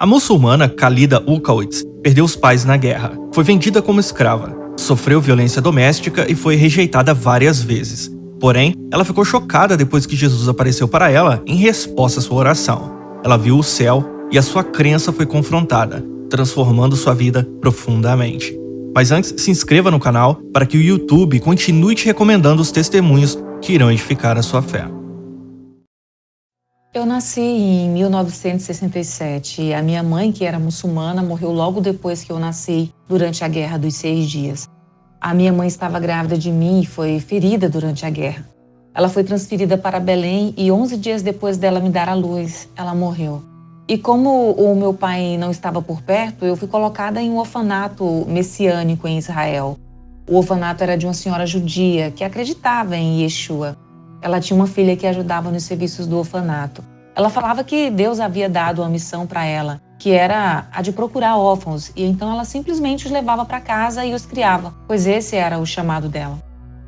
A muçulmana Khalida Ukowitz perdeu os pais na guerra, foi vendida como escrava, sofreu violência doméstica e foi rejeitada várias vezes. Porém, ela ficou chocada depois que Jesus apareceu para ela em resposta à sua oração. Ela viu o céu e a sua crença foi confrontada, transformando sua vida profundamente. Mas antes, se inscreva no canal para que o YouTube continue te recomendando os testemunhos que irão edificar a sua fé. Eu nasci em 1967 e a minha mãe, que era muçulmana, morreu logo depois que eu nasci, durante a Guerra dos 6 Dias. A minha mãe estava grávida de mim e foi ferida durante a guerra. Ela foi transferida para Belém e 11 dias depois dela me dar à luz, ela morreu. E como o meu pai não estava por perto, eu fui colocada em um orfanato messiânico em Israel. O orfanato era de uma senhora judia que acreditava em Yeshua. Ela tinha uma filha que ajudava nos serviços do orfanato. Ela falava que Deus havia dado uma missão para ela, que era a de procurar órfãos, e então ela simplesmente os levava para casa e os criava, pois esse era o chamado dela.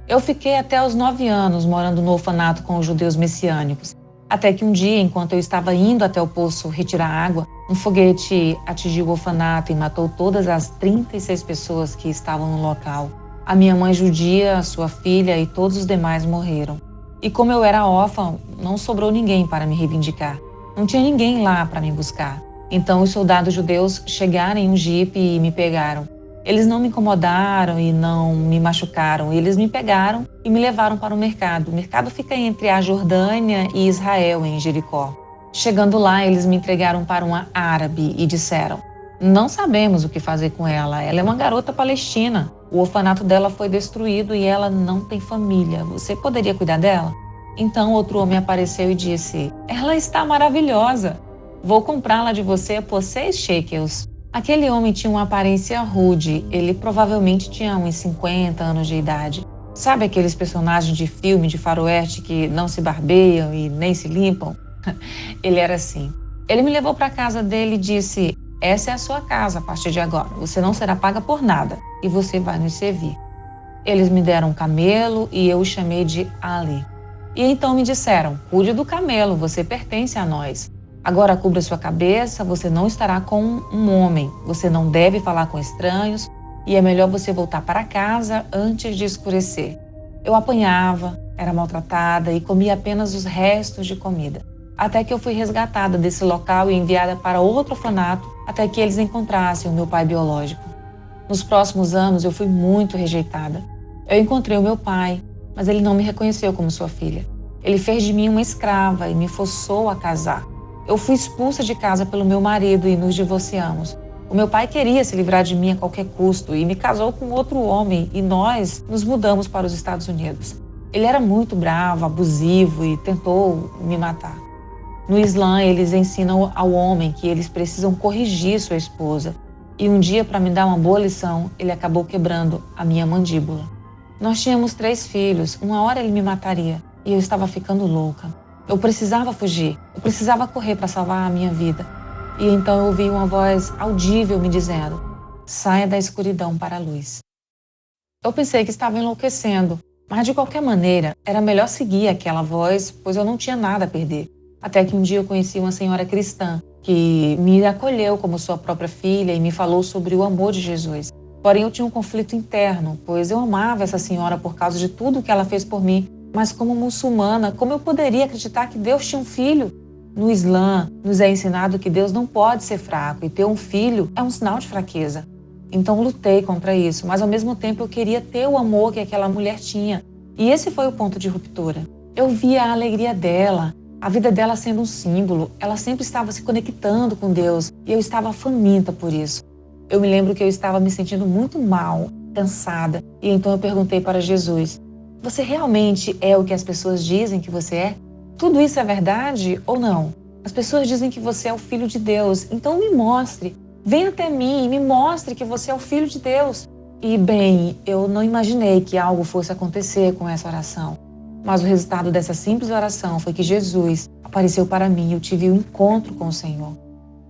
Eu fiquei até os 9 anos morando no orfanato com os judeus messiânicos, até que um dia, enquanto eu estava indo até o poço retirar água, um foguete atingiu o orfanato e matou todas as 36 pessoas que estavam no local. A minha mãe judia, sua filha e todos os demais morreram. E como eu era órfã, não sobrou ninguém para me reivindicar. Não tinha ninguém lá para me buscar. Então os soldados judeus chegaram em um jipe e me pegaram. Eles não me incomodaram e não me machucaram. Eles me pegaram e me levaram para o mercado. O mercado fica entre a Jordânia e Israel, em Jericó. Chegando lá, eles me entregaram para uma árabe e disseram: "Não sabemos o que fazer com ela. Ela é uma garota palestina. O orfanato dela foi destruído e ela não tem família. Você poderia cuidar dela?" Então outro homem apareceu e disse: "Ela está maravilhosa. Vou comprá-la de você por 6 shekels." Aquele homem tinha uma aparência rude. Ele provavelmente tinha uns 50 anos de idade. Sabe aqueles personagens de filme de faroeste que não se barbeiam e nem se limpam? Ele era assim. Ele me levou para a casa dele e disse: "Essa é a sua casa a partir de agora. Você não será paga por nada e você vai nos servir." Eles me deram um camelo e eu o chamei de Ali. E então me disseram: "Cuide do camelo, você pertence a nós. Agora cubra sua cabeça, você não estará com um homem. Você não deve falar com estranhos e é melhor você voltar para casa antes de escurecer." Eu apanhava, era maltratada e comia apenas os restos de comida. Até que eu fui resgatada desse local e enviada para outro orfanato até que eles encontrassem o meu pai biológico. Nos próximos anos eu fui muito rejeitada. Eu encontrei o meu pai, mas ele não me reconheceu como sua filha. Ele fez de mim uma escrava e me forçou a casar. Eu fui expulsa de casa pelo meu marido e nos divorciamos. O meu pai queria se livrar de mim a qualquer custo e me casou com outro homem e nós nos mudamos para os Estados Unidos. Ele era muito bravo, abusivo e tentou me matar. No Islã, eles ensinam ao homem que eles precisam corrigir sua esposa. E um dia, para me dar uma boa lição, ele acabou quebrando a minha mandíbula. Nós tínhamos 3 filhos, uma hora ele me mataria e eu estava ficando louca. Eu precisava fugir, eu precisava correr para salvar a minha vida. E então eu ouvi uma voz audível me dizendo: "Saia da escuridão para a luz." Eu pensei que estava enlouquecendo, mas de qualquer maneira era melhor seguir aquela voz, pois eu não tinha nada a perder. Até que um dia eu conheci uma senhora cristã que me acolheu como sua própria filha e me falou sobre o amor de Jesus. Porém eu tinha um conflito interno, pois eu amava essa senhora por causa de tudo que ela fez por mim. Mas como muçulmana, como eu poderia acreditar que Deus tinha um filho? No Islã, nos é ensinado que Deus não pode ser fraco e ter um filho é um sinal de fraqueza. Então lutei contra isso, mas ao mesmo tempo eu queria ter o amor que aquela mulher tinha. E esse foi o ponto de ruptura. Eu via a alegria dela, a vida dela sendo um símbolo. Ela sempre estava se conectando com Deus e eu estava faminta por isso. Eu me lembro que eu estava me sentindo muito mal, cansada, e então eu perguntei para Jesus: "Você realmente é o que as pessoas dizem que você é? Tudo isso é verdade ou não? As pessoas dizem que você é o Filho de Deus, então me mostre. Venha até mim e me mostre que você é o Filho de Deus." E bem, eu não imaginei que algo fosse acontecer com essa oração. Mas o resultado dessa simples oração foi que Jesus apareceu para mim e eu tive um encontro com o Senhor.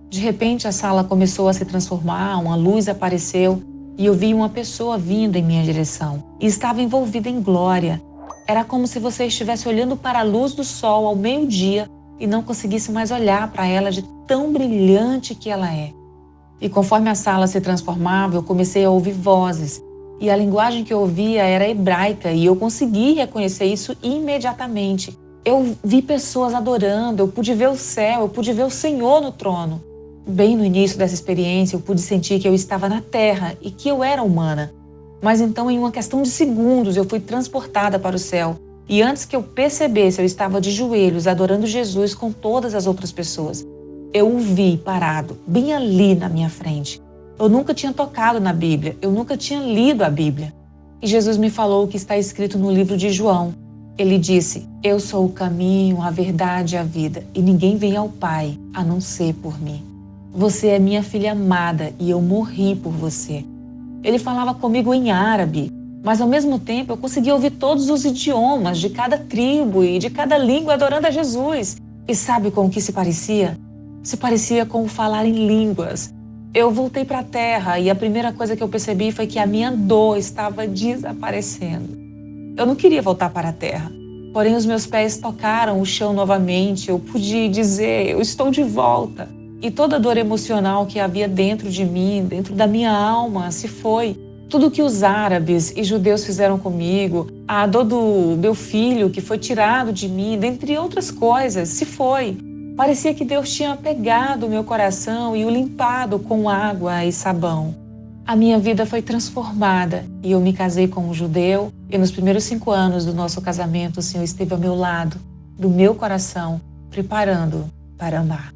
De repente a sala começou a se transformar, uma luz apareceu e eu vi uma pessoa vindo em minha direção e estava envolvida em glória. Era como se você estivesse olhando para a luz do sol ao meio-dia e não conseguisse mais olhar para ela de tão brilhante que ela é. E conforme a sala se transformava, eu comecei a ouvir vozes. E a linguagem que eu ouvia era hebraica e eu consegui reconhecer isso imediatamente. Eu vi pessoas adorando, eu pude ver o céu, eu pude ver o Senhor no trono. Bem no início dessa experiência, eu pude sentir que eu estava na terra e que eu era humana. Mas então, em uma questão de segundos, eu fui transportada para o céu. E antes que eu percebesse, eu estava de joelhos, adorando Jesus com todas as outras pessoas. Eu o vi parado, bem ali na minha frente. Eu nunca tinha tocado na Bíblia, eu nunca tinha lido a Bíblia. E Jesus me falou o que está escrito no livro de João. Ele disse: eu sou o caminho, a verdade e a vida, e ninguém vem ao Pai a não ser por mim. Você é minha filha amada e eu morri por você. Ele falava comigo em árabe, mas ao mesmo tempo eu conseguia ouvir todos os idiomas de cada tribo e de cada língua adorando a Jesus. E sabe com o que se parecia? Se parecia com o falar em línguas. Eu voltei para a terra e a primeira coisa que eu percebi foi que a minha dor estava desaparecendo. Eu não queria voltar para a terra, porém os meus pés tocaram o chão novamente. Eu pude dizer: eu estou de volta. E toda a dor emocional que havia dentro de mim, dentro da minha alma, se foi. Tudo que os árabes e judeus fizeram comigo, a dor do meu filho que foi tirado de mim, dentre outras coisas, se foi. Parecia que Deus tinha pegado o meu coração e o limpado com água e sabão. A minha vida foi transformada e eu me casei com um judeu e nos primeiros 5 anos do nosso casamento o Senhor esteve ao meu lado, do meu coração, preparando para amar.